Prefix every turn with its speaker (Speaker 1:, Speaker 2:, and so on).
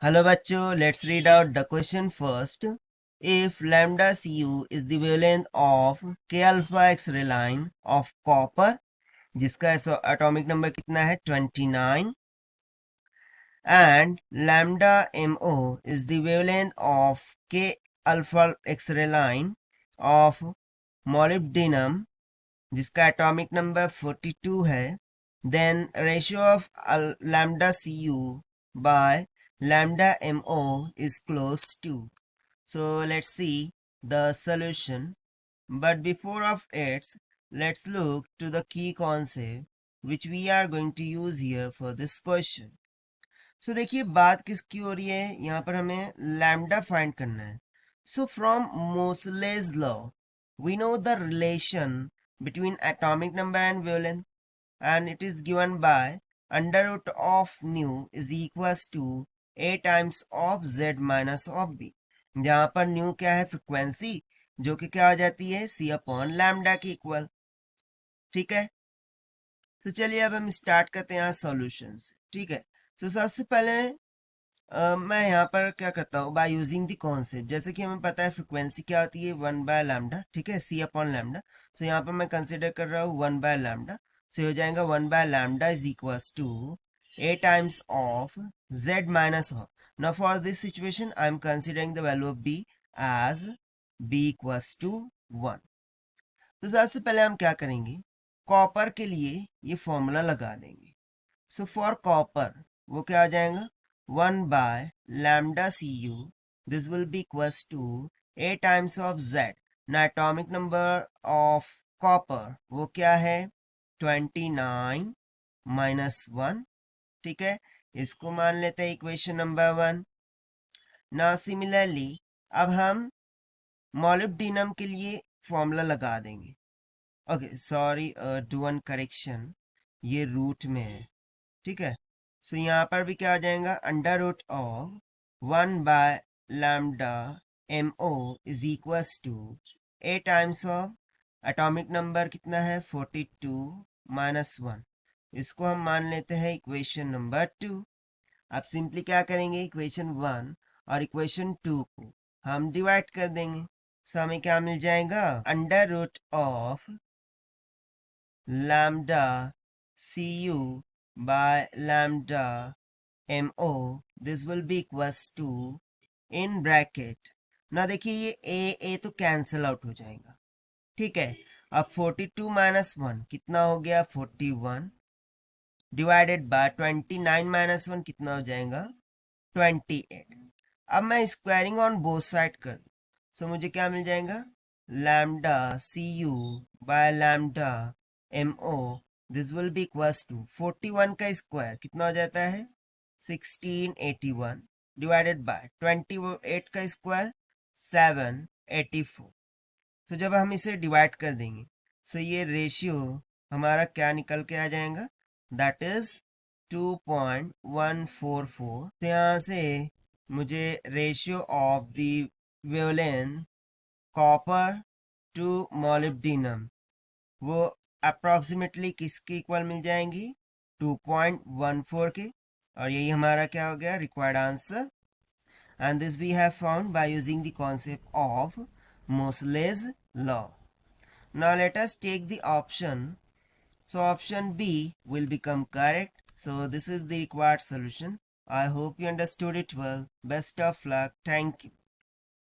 Speaker 1: Hello bachcho, let's read out the question first. If lambda Cu is the wavelength of K alpha X-ray line of copper, जिसका atomic number कितना है 29, and lambda Mo is the wavelength of K alpha X-ray line of molybdenum, जिसका atomic number 42 है, then ratio of lambda Cu by lambda Mo is close to. So let's see the solution. But before of it, let's look to the key concept which we are going to use here for this question. So देखिए बात किसकी हो रही है, यहाँ पर हमें lambda find करना है. So from Moseley's law, we know the relation between atomic number and wavelength, and it is given by under root of nu is equals to a times of z minus of b, जहां पर new क्या है frequency, जो कि क्या हो जाती है सी अपॉन लैम्डा के इक्वल. ठीक है, तो चलिए अब हम स्टार्ट करते हैं यहाँ सॉल्यूशन से. ठीक है, तो सबसे पहले मैं यहाँ पर क्या करता हूँ बाय यूजिंग द कॉन्सेप्ट. जैसे कि हमें पता है फ्रिक्वेंसी क्या होती है 1/λ. ठीक है, सी अपॉन लैम्डा. तो यहाँ पर मैं कंसिडर कर रहा हूँ 1/λ. से हो जाएगा 1/λ is equals to a times of z minus of. Now for this situation I am considering the value of b as b equals to 1. तो सबसे पहले हम क्या करेंगे, कॉपर के लिए ये फॉर्मूला लगा देंगे. सो फॉर कॉपर वो क्या आ जाएगा 1/λ Cu. This will be equals to a times of z. ना एटॉमिक नंबर ऑफ कॉपर वो क्या है 29 माइनस 1. ठीक है, इसको मान लेते हैं इक्वेशन नंबर 1. ना सिमिलरली अब हम मोलिब्डेनम के लिए फॉर्मूला लगा देंगे. Okay sorry, do one correction, ये रूट में है. ठीक है, सो यहाँ पर भी क्या आ जाएगा under root of 1/λ Mo is equals to a times of atomic number कितना है 42 माइनस 1. इसको हम मान लेते हैं इक्वेशन नंबर 2. अब सिंपली क्या करेंगे, इक्वेशन 1 और इक्वेशन 2 को हम डिवाइड कर देंगे. सो हमें क्या मिल जाएगा under root of lambda Cu by lambda Mo. This will be equals to in bracket. ना देखिए ये a तो कैंसिल आउट हो जाएगा. ठीक है, अब 42 माइनस 1 कितना हो गया 41 डिवाइडेड बाय 29 माइनस 1 कितना हो जाएगा 28. अब मैं स्क्वायरिंग ऑन बोथ साइड कर दूं, सो मुझे क्या मिल जाएगा lambda Cu by lambda Mo. This will be equals to 41 का स्क्वायर कितना हो जाता है 1681 डिवाइडेड बाय 28 का स्क्वायर 784. तो जब हम इसे डिवाइड कर देंगे सो ये रेशियो हमारा क्या निकल के आ जाएगा, दैट इज 2.144. तो यहाँ से मुझे ratio of the wavelength copper to molybdenum वो अप्रोक्सीमेटली किसके इक्वल मिल जाएंगी 2.14 के. और यही हमारा क्या हो गया required answer. And this we have found by using the concept of Moseley's law. Now let us take the option. So option B will become correct. So this is the required solution. I hope you understood it well. Best of luck. Thank you.